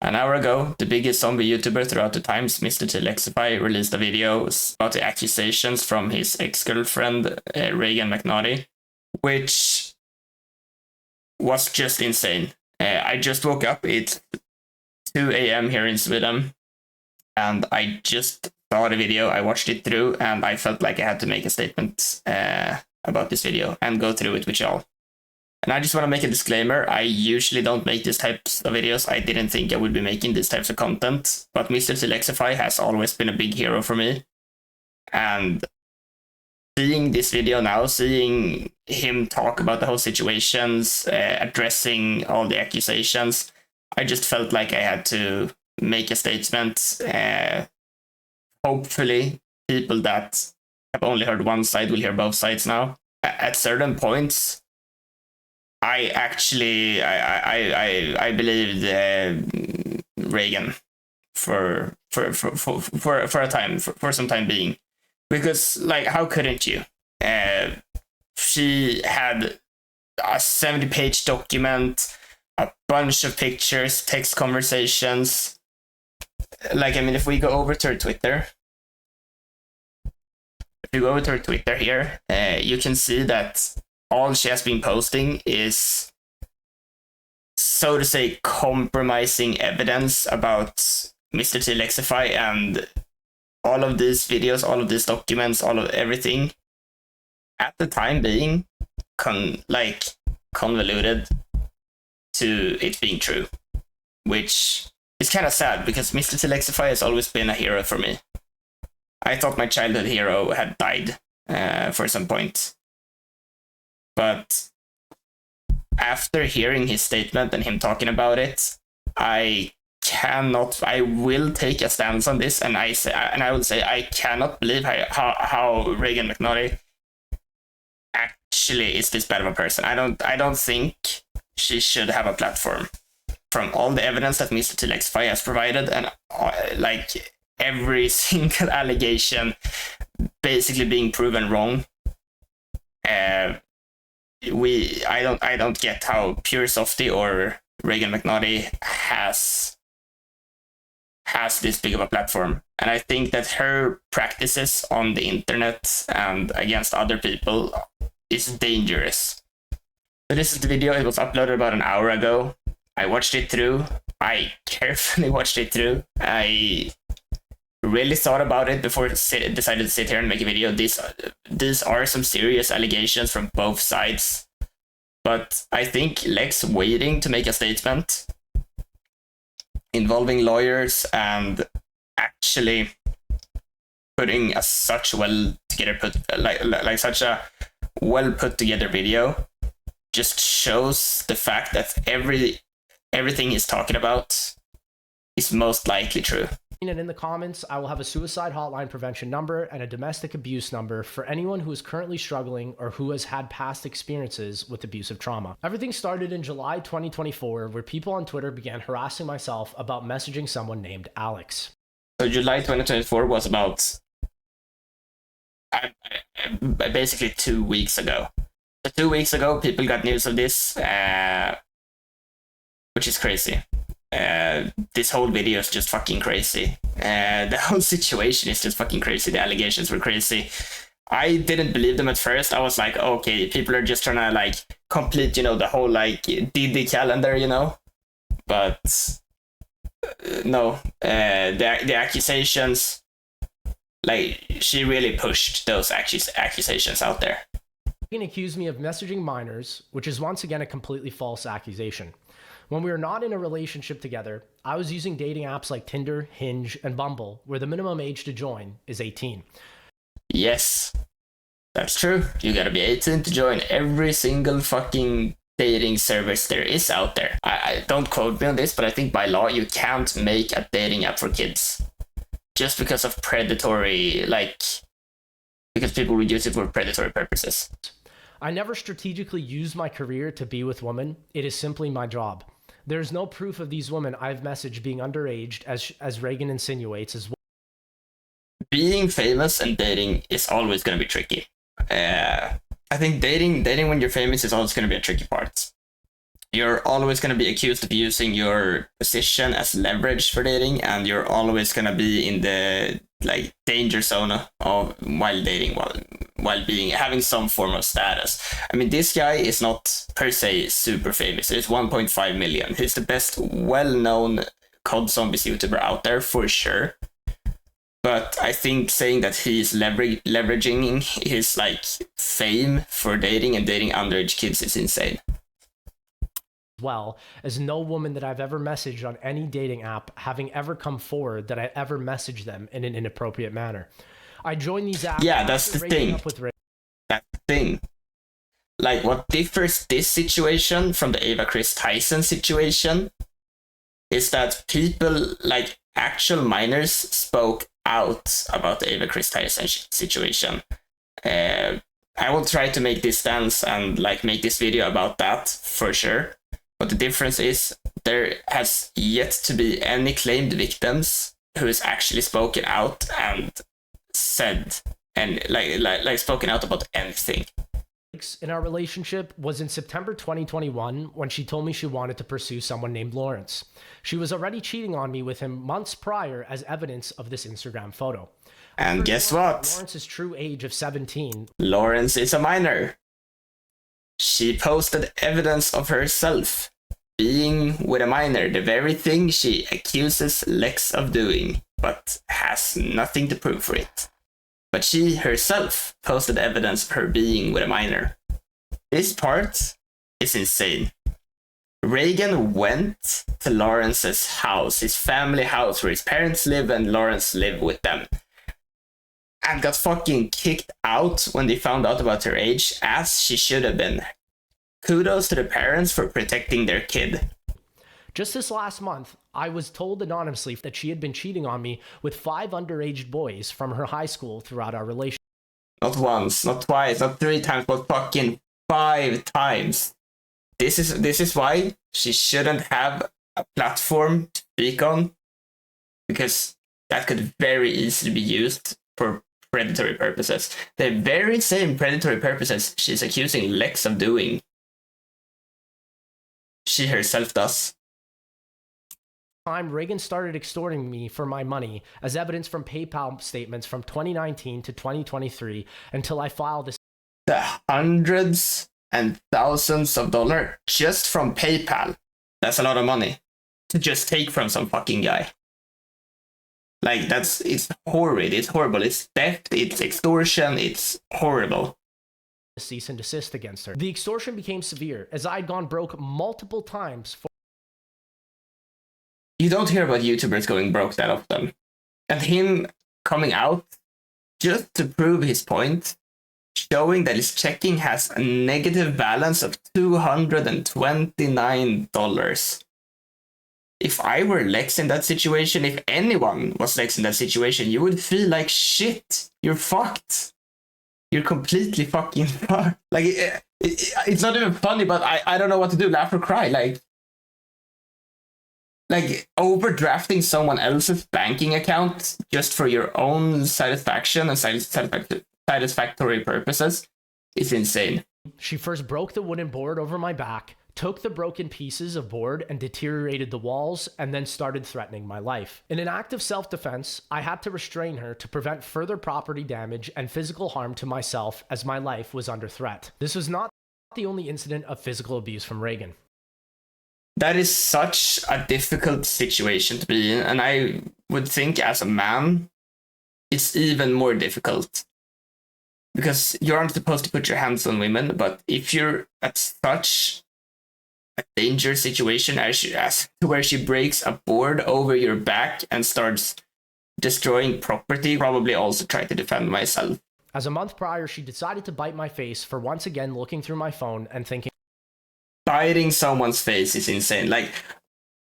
An hour ago, the biggest zombie YouTuber throughout the times, MrTLexify, released a video about the accusations from his ex-girlfriend, Reagan McNaughty, which was just insane. I just woke up, it's 2 a.m. here in Sweden, and I just saw the video, I watched it through, and I felt like I had to make a statement about this video and go through it with y'all. And I just want to make a disclaimer, I usually don't make these types of videos. I didn't think I would be making these types of content, but MrTLexify has always been a big hero for me. And seeing this video now, seeing him talk about the whole situations, addressing all the accusations, I just felt like I had to make a statement. Hopefully, people that have only heard one side will hear both sides now. At certain points, I believed Reagan for a time, for some time being, because like, how couldn't you? She had a 70-page document, a bunch of pictures, text conversations. Like, I mean, if we go over to her Twitter, here, you can see that all she has been posting is, so to say, compromising evidence about MrTLexify, and all of these videos, all of these documents, all of everything, at the time being convoluted to it being true, which is kind of sad because MrTLexify has always been a hero for me. I thought my childhood hero had died for some point. But after hearing his statement and him talking about it, I will take a stance on this, and I will say I cannot believe how Reagan McNaughty actually is this bad of a person. I don't think she should have a platform. From all the evidence that MrTLexify has provided, and like every single allegation basically being proven wrong, I don't get how Pure Softy or Reagan McNaughty has this big of a platform. And I think that her practices on the internet and against other people is dangerous. So this is the video. It was uploaded about an hour ago. I watched it through. I carefully watched it through. I really thought about it before decided to sit here and make a video. These are some serious allegations from both sides, but I think Lex waiting to make a statement involving lawyers and actually putting such a well put together video just shows the fact that everything he's talking about is most likely true. And in the comments, I will have a suicide hotline prevention number and a domestic abuse number for anyone who is currently struggling or who has had past experiences with abusive trauma. Everything started in July 2024, where people on Twitter began harassing myself about messaging someone named Alex. So July 2024 was about basically 2 weeks ago. So 2 weeks ago, people got news of this, which is crazy. This whole video is just fucking crazy. The whole situation is just fucking crazy. The allegations were crazy. I didn't believe them at first. I was like, okay, people are just trying to like complete, the whole like Diddy calendar, But no, the accusations, like, she really pushed those accusations out there. Reagan accused me of messaging minors, which is once again a completely false accusation. When we were not in a relationship together, I was using dating apps like Tinder, Hinge, and Bumble, where the minimum age to join is 18. Yes, that's true. You gotta be 18 to join every single fucking dating service there is out there. I don't quote me on this, but I think by law you can't make a dating app for kids. Just because of predatory, because people would use it for predatory purposes. I never strategically used my career to be with women. It is simply my job. There is no proof of these women I've messaged being underage, as Reagan insinuates as well. Being famous and dating is always going to be tricky. I think dating when you're famous is always going to be a tricky part. You're always going to be accused of using your position as leverage for dating, and you're always going to be in the like danger zone of while dating, while being having some form of status. I mean, this guy is not per se super famous. He's 1.5 million. He's the best well-known COD Zombies YouTuber out there for sure. But I think saying that he's leveraging his like fame for dating and dating underage kids is insane. Well, as no woman that I've ever messaged on any dating app having ever come forward that I ever messaged them in an inappropriate manner. I joined these apps. Yeah, that's the thing. That's the thing. Like, what differs this situation from the Ava Chris Tyson situation is that people, like actual minors, spoke out about the Ava Chris Tyson situation. I will try to make this stance and like make this video about that for sure. But the difference is there has yet to be any claimed victims who has actually spoken out and said and like spoken out about anything. In our relationship was in September 2021 when she told me she wanted to pursue someone named Lawrence. She was already cheating on me with him months prior, as evidence of this Instagram photo. And guess what? Lawrence's true age of 17. Lawrence is a minor. She posted evidence of herself being with a minor, the very thing she accuses Lex of doing, but has nothing to prove for it. But she herself posted evidence of her being with a minor. This part is insane. Reagan went to Lawrence's house, his family house where his parents live and Lawrence lived with them, and got fucking kicked out when they found out about her age, as she should have been. Kudos to the parents for protecting their kid. Just this last month, I was told anonymously that she had been cheating on me with 5 underage boys from her high school throughout our relationship. Not once, not twice, not 3 times, but fucking 5 times. This is why she shouldn't have a platform to speak on, because that could very easily be used for predatory purposes. The very same predatory purposes she's accusing Lex of doing, she herself does. Time, Reagan started extorting me for my money, as evidence from PayPal statements from 2019 to 2023, until I filed this. The hundreds and thousands of dollars just from PayPal. That's a lot of money to just take from some fucking guy. Like, it's horrid, it's horrible, it's theft, it's extortion, it's horrible. Cease and desist against her. The extortion became severe, as I had gone broke multiple times. You don't hear about YouTubers going broke that often. And him coming out just to prove his point, showing that his checking has a negative balance of $229. If I were Lex in that situation, if anyone was Lex in that situation, you would feel like shit. You're fucked. You're completely fucking fucked. Like, it's not even funny, but I don't know what to do, laugh or cry. Like overdrafting someone else's banking account just for your own satisfaction and satisfactory purposes is insane. She first broke the wooden board over my back, took the broken pieces of board and deteriorated the walls, and then started threatening my life. In an act of self-defense, I had to restrain her to prevent further property damage and physical harm to myself, as my life was under threat. This was not the only incident of physical abuse from Reagan. That is such a difficult situation to be in, and I would think as a man, it's even more difficult. Because you aren't supposed to put your hands on women, but if you're at such a dangerous situation as to where she breaks a board over your back and starts destroying property, probably also try to defend myself. As a month prior, she decided to bite my face for once again looking through my phone and thinking. Biting someone's face is insane. Like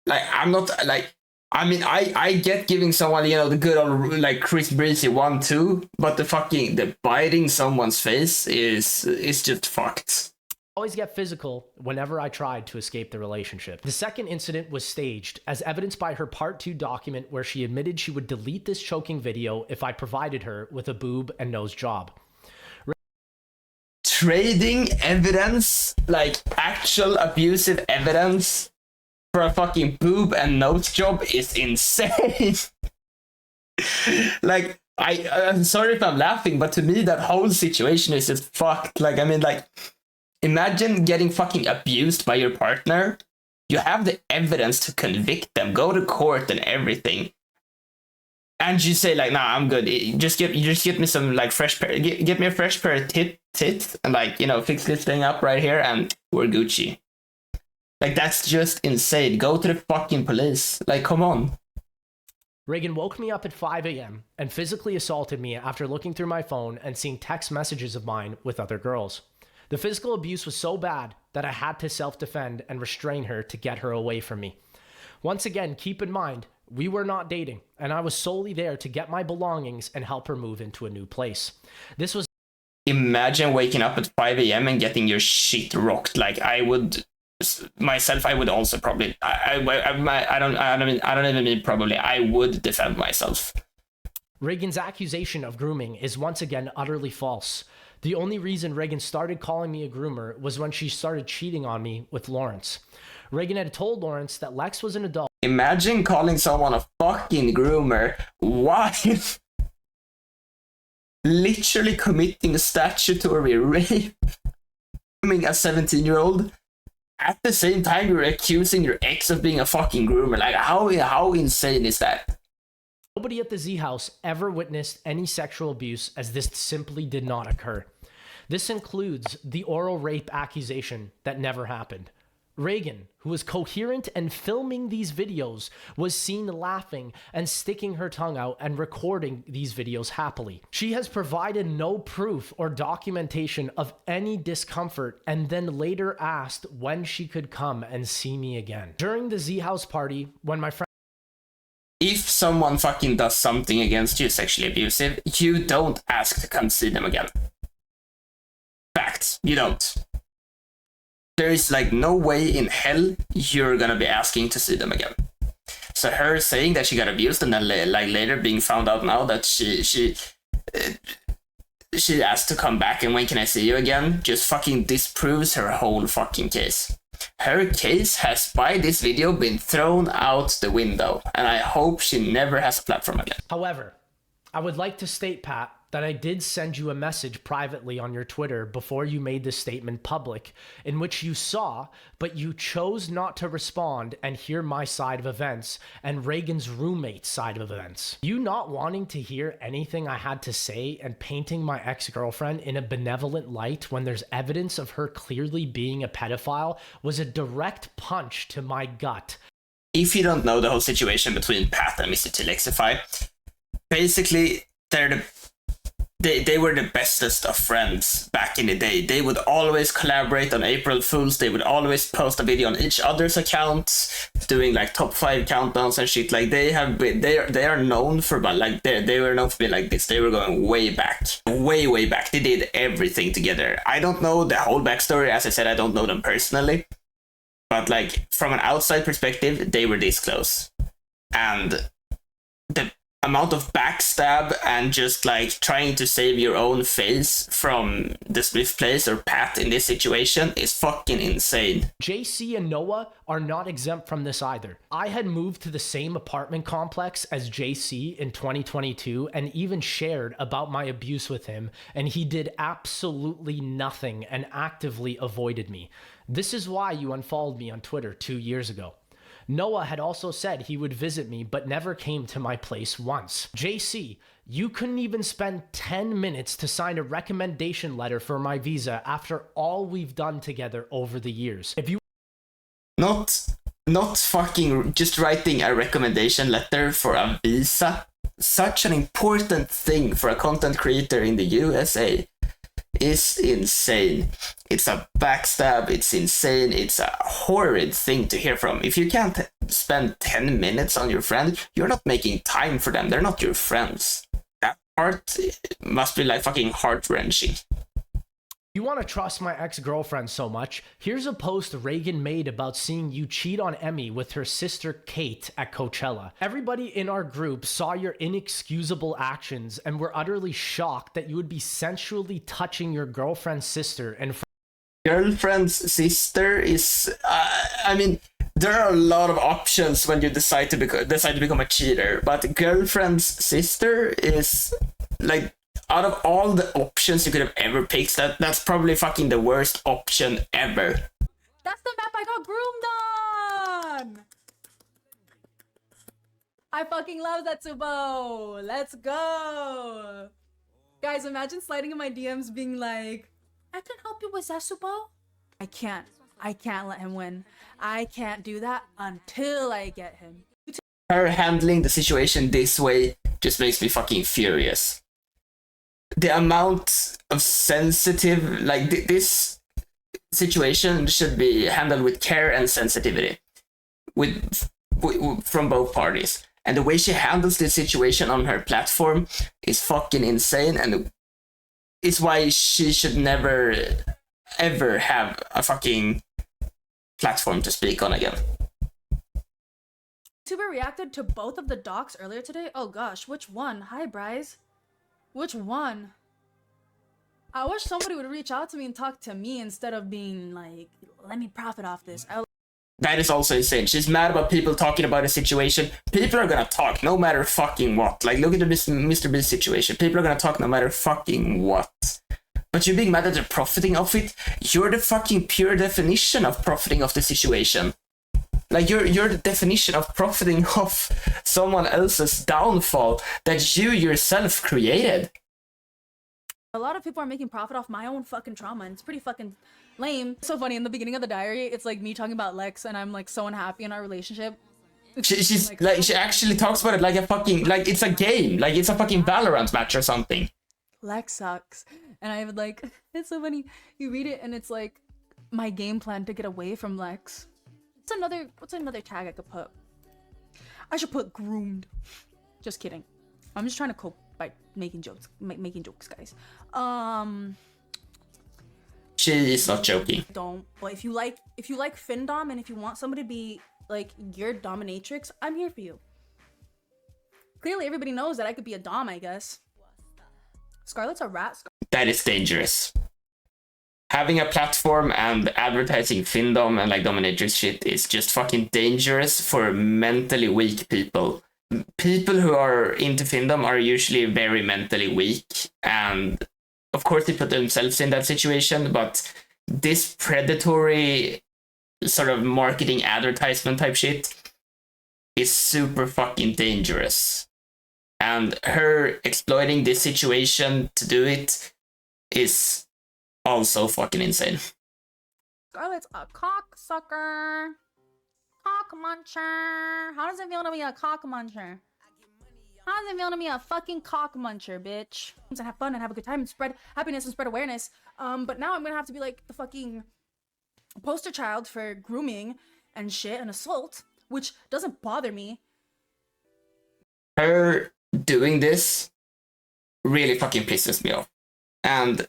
I'm not like. I mean, I get giving someone, the good old like Chris Breezy 1-2, but the biting someone's face is just fucked. Always get physical whenever I tried to escape the relationship. The second incident was staged, as evidenced by her Part 2 document where she admitted she would delete this choking video if I provided her with a boob and nose job. trading evidence, like actual abusive evidence, for a fucking boob and nose job is insane. Like, I'm sorry if I'm laughing, but to me that whole situation is just fucked. Like, I mean, like, imagine getting fucking abused by your partner. You have the evidence to convict them, go to court and everything. And you say like, nah, I'm good. Just get me some like fresh pair. Get me a fresh pair of tits and like, you know, fix this thing up right here and we're Gucci. Like, that's just insane. Go to the fucking police. Like, come on. Reagan woke me up at 5 a.m. and physically assaulted me after looking through my phone and seeing text messages of mine with other girls. The physical abuse was so bad that I had to self-defend and restrain her to get her away from me. Once again, keep in mind, we were not dating, and I was solely there to get my belongings and help her move into a new place. This was... Imagine waking up at 5 a.m. and getting your shit rocked. Like, I would... Myself, I would also probably... I don't even mean probably. I would defend myself. Reagan's accusation of grooming is once again utterly false. The only reason Reagan started calling me a groomer was when she started cheating on me with Lawrence. Reagan had told Lawrence that Lex was an adult. Imagine calling someone a fucking groomer while literally committing statutory rape, grooming a 17-year-old. At the same time, you're accusing your ex of being a fucking groomer. Like, how insane is that? Nobody at the Z house ever witnessed any sexual abuse, as this simply did not occur. This includes the oral rape accusation that never happened. Reagan, who was coherent and filming these videos, was seen laughing and sticking her tongue out and recording these videos happily. She has provided no proof or documentation of any discomfort and then later asked when she could come and see me again. During the Z House party, when my friend... If someone fucking does something against you sexually abusive, you don't ask to come see them again. Facts, you don't. There is like no way in hell you're gonna be asking to see them again. So her saying that she got abused and then like later being found out now that she asked to come back and when can I see you again just fucking disproves her whole fucking case. Her case has by this video been thrown out the window and I hope she never has a platform again. However, I would like to state, Pat, that I did send you a message privately on your Twitter before you made this statement public, in which you saw, but you chose not to respond and hear my side of events and Reagan's roommate's side of events. You not wanting to hear anything I had to say and painting my ex-girlfriend in a benevolent light when there's evidence of her clearly being a pedophile was a direct punch to my gut. If you don't know the whole situation between Pat and MrTLexify, basically they were the bestest of friends back in the day. They would always collaborate on April Fools. They would always post a video on each other's accounts, doing like top 5 countdowns and shit. Like they are known for, but like they were known for being like this. They were going way back. They did everything together. I don't know the whole backstory. As I said, I don't know them personally, but like from an outside perspective, they were this close. And the amount of backstab and just like trying to save your own face from the Smith place or Pat in this situation is fucking insane. JC and Noah are not exempt from this either. I had moved to the same apartment complex as JC in 2022 and even shared about my abuse with him, and he did absolutely nothing and actively avoided me. This is why you unfollowed me on Twitter 2 years ago. Noah had also said he would visit me, but never came to my place once. JC, you couldn't even spend 10 minutes to sign a recommendation letter for my visa after all we've done together over the years. If you not fucking just writing a recommendation letter for a visa, such an important thing for a content creator in the USA, is insane. It's a backstab, it's insane, it's a horrid thing to hear from. If you can't spend 10 minutes on your friend, you're not making time for them, they're not your friends. That part must be like fucking heart-wrenching. You want to trust my ex-girlfriend so much? Here's a post Reagan made about seeing you cheat on Emmy with her sister Kate at Coachella. Everybody in our group saw your inexcusable actions and were utterly shocked that you would be sensually touching your girlfriend's sister in front. Girlfriend's sister is, I mean, there are a lot of options when you decide to become a cheater, but girlfriend's sister is like, out of all the options you could have ever picked, that's probably fucking the worst option ever. That's the map I got groomed on! I fucking love Zetsubo! Let's go! Guys, imagine sliding in my DMs being like, I can help you with Zetsubo? I can't let him win. I can't do that until I get him. Her handling the situation this way just makes me fucking furious. The amount of sensitive, like this situation should be handled with care and sensitivity from both parties. And the way she handles this situation on her platform is fucking insane, and it's why she should never ever have a fucking platform to speak on again. Tuber reacted to both of the docs earlier today. Oh gosh, which one? Hi, Bryce. Which one? I wish somebody would reach out to me and talk to me instead of being like, let me profit off this. That is also insane. She's mad about people talking about a situation. People are gonna talk no matter fucking what. Like, look at the Mr. Beast situation. People are gonna talk no matter fucking what. But you're being mad that they're profiting off it? You're the fucking pure definition of profiting off the situation. Like, you're the definition of profiting off someone else's downfall that you yourself created. A lot of people are making profit off my own fucking trauma, and it's pretty fucking lame. So funny, in the beginning of the diary, it's like me talking about Lex, and I'm like so unhappy in our relationship. She's like, she actually talks about it like a fucking, like it's a game, like it's a fucking Valorant match or something. Lex sucks. And I would like, it's so funny. You read it and it's like my game plan to get away from Lex. What's another tag I could put? I should put groomed. Just kidding. I'm just trying to cope by making jokes, guys. She is not joking. Don't. But if you like Findom and if you want somebody to be like your dominatrix, I'm here for you. Clearly, everybody knows that I could be a dom, I guess. Scarlett's a rat. That is dangerous. Having a platform and advertising Findom and like dominatrix shit is just fucking dangerous for mentally weak people. People who are into Findom are usually very mentally weak, and of course they put themselves in that situation, but this predatory sort of marketing advertisement type shit is super fucking dangerous. And her exploiting this situation to do it is also fucking insane. Scarlett's a cocksucker. Cock muncher. How does it feel to be a cock muncher? How does it feel to be a fucking cock muncher, bitch? And have fun and have a good time and spread happiness and spread awareness. But now I'm gonna have to be like the fucking poster child for grooming and shit and assault, which doesn't bother me. Her doing this really fucking pisses me off. And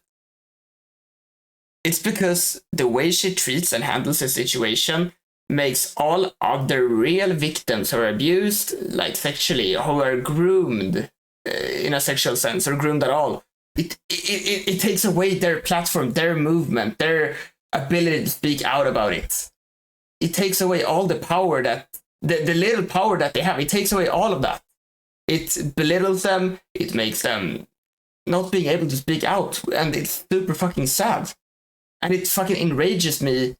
it's because the way she treats and handles the situation makes all other real victims who are abused, like sexually, who are groomed in a sexual sense, or groomed at all, it takes away their platform, their movement, their ability to speak out about it. It takes away all the power that, the little power that they have, it takes away all of that. It belittles them, it makes them not being able to speak out, and it's super fucking sad. And it fucking enrages me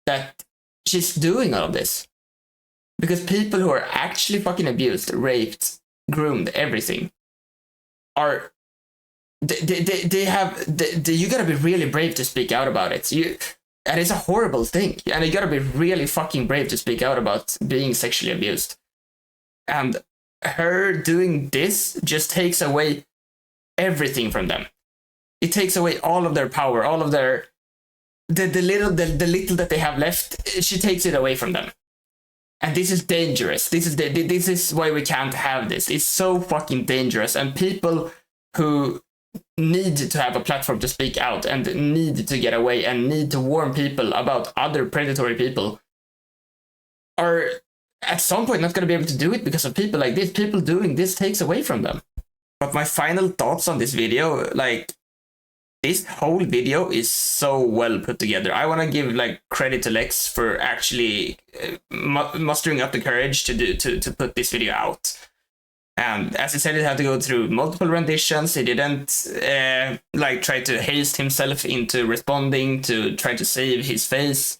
that she's doing all of this. Because people who are actually fucking abused, raped, groomed, everything, are... They have... you gotta be really brave to speak out about it. And it's a horrible thing. And you gotta be really fucking brave to speak out about being sexually abused. And her doing this just takes away everything from them. It takes away all of their power, all of their... The little that they have left, she takes it away from them. And this is dangerous. This is why we can't have this. It's so fucking dangerous. And people who need to have a platform to speak out and need to get away and need to warn people about other predatory people are at some point not going to be able to do it because of people like this. People doing this takes away from them. But my final thoughts on this video, like, this whole video is so well put together. I want to give like credit to Lex for actually mustering up the courage to put this video out. And as he said, he had to go through multiple renditions. He didn't like try to haste himself into responding to try to save his face.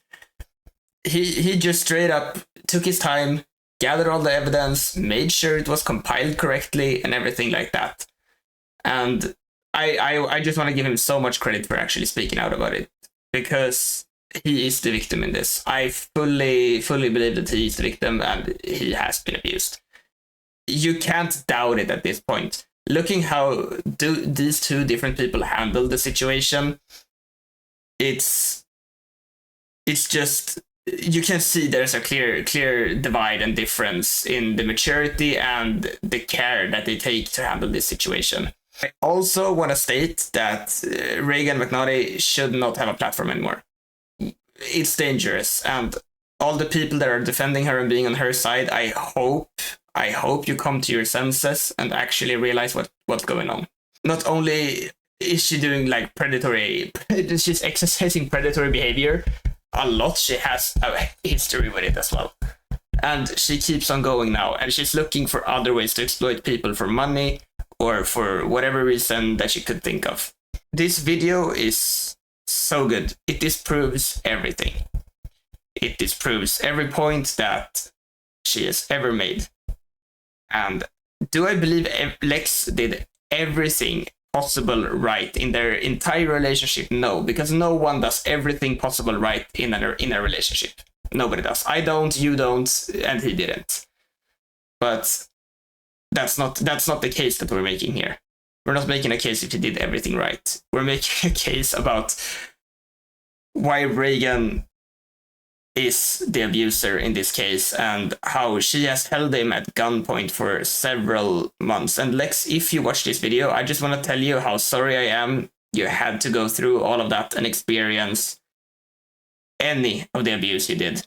He just straight up took his time, gathered all the evidence, made sure it was compiled correctly and everything like that. And I just want to give him so much credit for actually speaking out about it, because he is the victim in this. I fully believe that he is the victim and he has been abused. You can't doubt it at this point. Looking how these two different people handle the situation, it's just, you can see there's a clear divide and difference in the maturity and the care that they take to handle this situation. I also want to state that Reagan McNaughty should not have a platform anymore. It's dangerous, and all the people that are defending her and being on her side, I hope you come to your senses and actually realize what's going on. Not only is she doing like she's exercising predatory behavior a lot, she has a history with it as well. And she keeps on going now, and she's looking for other ways to exploit people for money or for whatever reason that she could think of. This video is so good. It disproves everything. It disproves every point that she has ever made. And do I believe Lex did everything possible right in their entire relationship? No, because no one does everything possible right in a relationship. Nobody does. I don't, you don't, and he didn't. But that's not the case that we're making here. We're not making a case if he did everything right. We're making a case about why Reagan is the abuser in this case and how she has held him at gunpoint for several months. And Lex, if you watch this video, I just want to tell you how sorry I am you had to go through all of that and experience any of the abuse you did.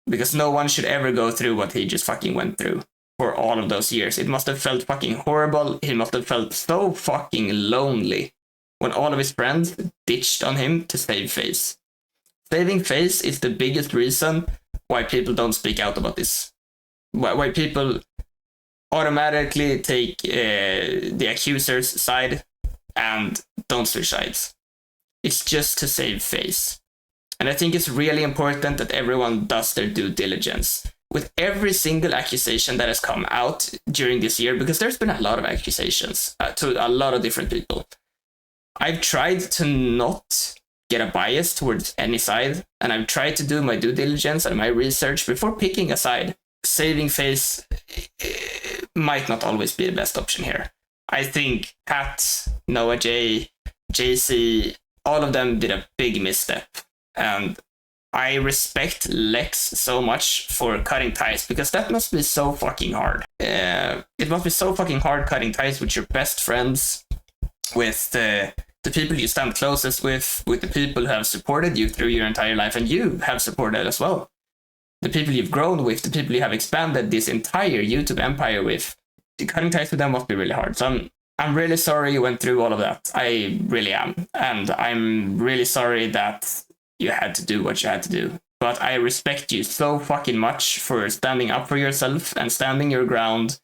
Because no one should ever go through what he just fucking went through for all of those years. It must have felt fucking horrible. He must have felt so fucking lonely when all of his friends ditched on him to save face. Saving face is the biggest reason why people don't speak out about this. Why people automatically take the accuser's side and don't switch sides. It's just to save face. And I think it's really important that everyone does their due diligence with every single accusation that has come out during this year, because there's been a lot of accusations to a lot of different people. I've tried to not get a bias towards any side, and I've tried to do my due diligence and my research before picking a side. Saving face might not always be the best option here. I think Pat, Noah J, JC, all of them did a big misstep. And I respect Lex so much for cutting ties, because that must be so fucking hard. It must be so fucking hard cutting ties with your best friends, with the people you stand closest with the people who have supported you through your entire life, and you have supported as well. The people you've grown with, the people you have expanded this entire YouTube empire with. Cutting ties with them must be really hard. So I'm really sorry you went through all of that. I really am. And I'm really sorry that you had to do what you had to do. But I respect you so fucking much for standing up for yourself and standing your ground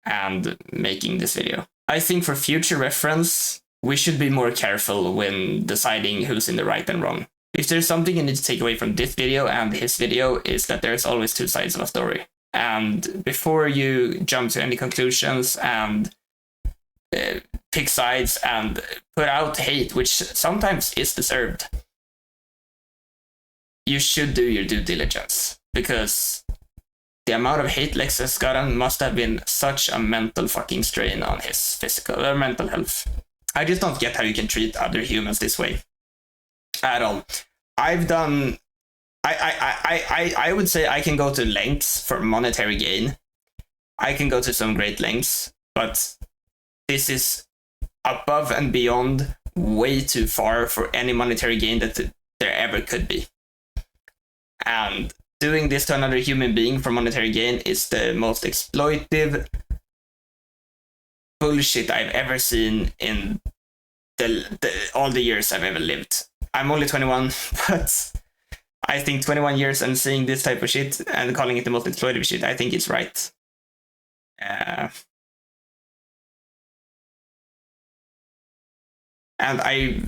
and making this video. I think for future reference, we should be more careful when deciding who's in the right and wrong. If there's something you need to take away from this video and his video, is that there's always two sides of a story. And before you jump to any conclusions and pick sides and put out hate, which sometimes is deserved, you should do your due diligence, because the amount of hate Lex has gotten must have been such a mental fucking strain on his physical or mental health. I just don't get how you can treat other humans this way at all. I would say I can go to lengths for monetary gain. I can go to some great lengths, but this is above and beyond, way too far for any monetary gain that there ever could be. And doing this to another human being for monetary gain is the most exploitive bullshit I've ever seen in all the years I've ever lived. I'm only 21, but I think 21 years and seeing this type of shit and calling it the most exploitive shit, I think it's right. And I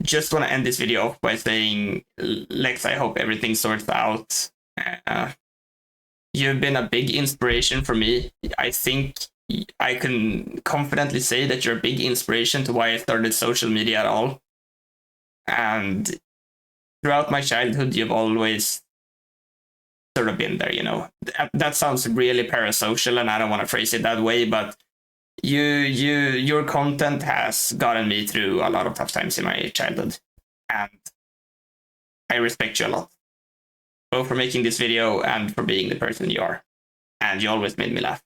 just want to end this video off by saying, Lex, I hope everything sorts out. You've been a big inspiration for me. I think I can confidently say that you're a big inspiration to why I started social media at all. And throughout my childhood, you've always sort of been there, you know. That sounds really parasocial, and I don't want to phrase it that way, but your content has gotten me through a lot of tough times in my childhood, and I respect you a lot, both for making this video and for being the person you are, and you always made me laugh.